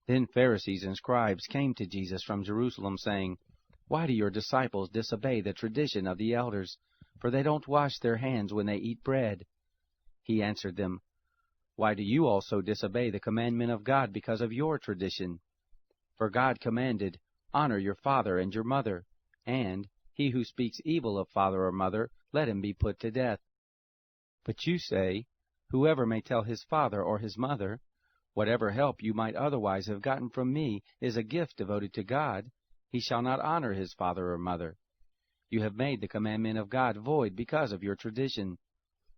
Then Pharisees and scribes came to Jesus from Jerusalem, saying, Why do your disciples disobey the tradition of the elders? For they don't wash their hands when they eat bread. He answered them, Why do you also disobey the commandment of God because of your tradition? For God commanded, Honor your father and your mother, and he who speaks evil of father or mother, let him be put to death. But you say, Whoever may tell his father or his mother, Whatever help you might otherwise have gotten from me is a gift devoted to God, he shall not honor his father or mother. You have made the commandment of God void because of your tradition.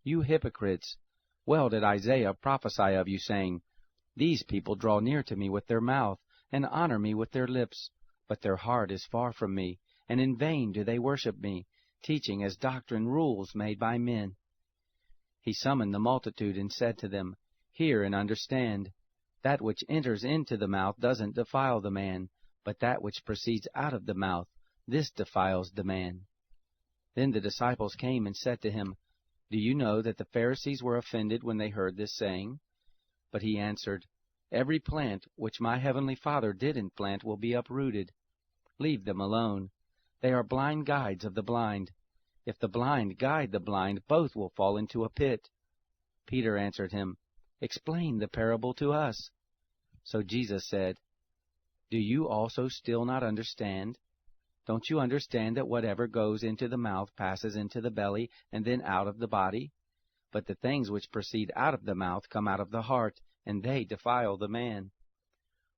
You hypocrites! Well did Isaiah prophesy of you, saying, These people draw near to me with their mouth, and honor me with their lips, but their heart is far from me, and in vain do they worship me, teaching as doctrine rules made by men. He summoned the multitude and said to them, Hear and understand. That which enters into the mouth doesn't defile the man, but that which proceeds out of the mouth, this defiles the man. Then the disciples came and said to him, Do you know that the Pharisees were offended when they heard this saying? But he answered, Every plant which my heavenly Father didn't plant will be uprooted. Leave them alone. They are blind guides of the blind. If the blind guide the blind, both will fall into a pit. Peter answered him, Explain the parable to us. So Jesus said, Do you also still not understand? Don't you understand that whatever goes into the mouth passes into the belly and then out of the body? But the things which proceed out of the mouth come out of the heart, and they defile the man.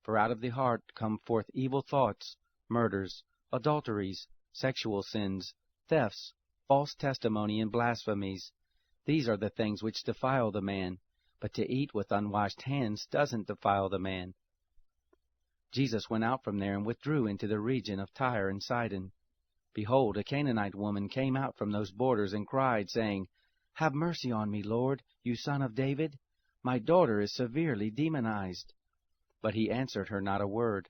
For out of the heart come forth evil thoughts, murders, adulteries, sexual sins, thefts, false testimony, and blasphemies. These are the things which defile the man, but to eat with unwashed hands doesn't defile the man. Jesus went out from there and withdrew into the region of Tyre and Sidon. Behold, a Canaanite woman came out from those borders and cried, saying, Have mercy on me, Lord, you Son of David. My daughter is severely demonized. But he answered her not a word.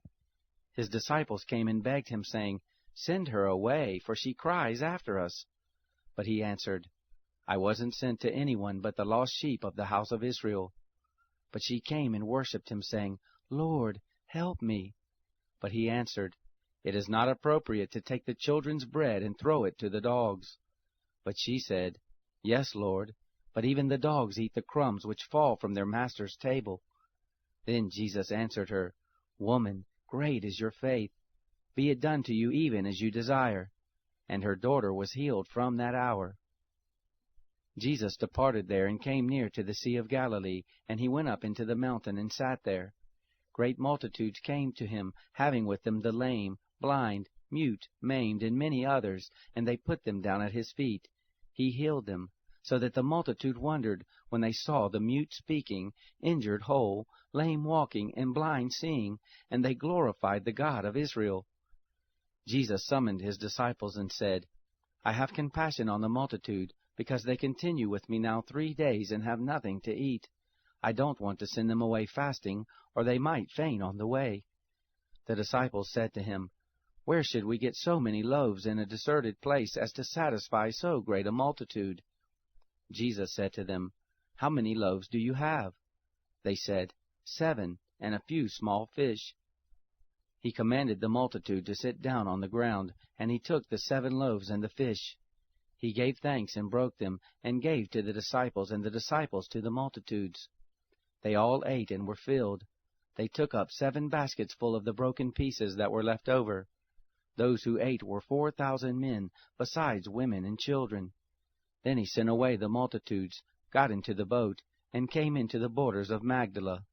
His disciples came and begged him, saying, Send her away, for she cries after us. But he answered, I wasn't sent to anyone but the lost sheep of the house of Israel. But she came and worshipped him, saying, Lord, help me. But he answered, It is not appropriate to take the children's bread and throw it to the dogs. But she said, Yes, Lord, but even the dogs eat the crumbs which fall from their master's table. Then Jesus answered her, Woman, great is your faith. Be it done to you even as you desire. And her daughter was healed from that hour. Jesus departed there and came near to the Sea of Galilee, and he went up into the mountain and sat there. Great multitudes came to him, having with them the lame, blind, mute, maimed, and many others, and they put them down at his feet. He healed them, so that the multitude wondered when they saw the mute speaking, injured whole, lame walking, and blind seeing, and they glorified the God of Israel. Jesus summoned his disciples and said, I have compassion on the multitude, because they continue with me now 3 days and have nothing to eat. I don't want to send them away fasting, or they might faint on the way. The disciples said to him, Where should we get so many loaves in a deserted place as to satisfy so great a multitude? Jesus said to them, How many loaves do you have? They said, 7, and a few small fish. He commanded the multitude to sit down on the ground, and he took the 7 loaves and the fish. He gave thanks and broke them, and gave to the disciples, and the disciples to the multitudes. They all ate and were filled. They took up 7 baskets full of the broken pieces that were left over. Those who ate were 4,000 men, besides women and children. Then he sent away the multitudes, got into the boat, and came into the borders of Magdala.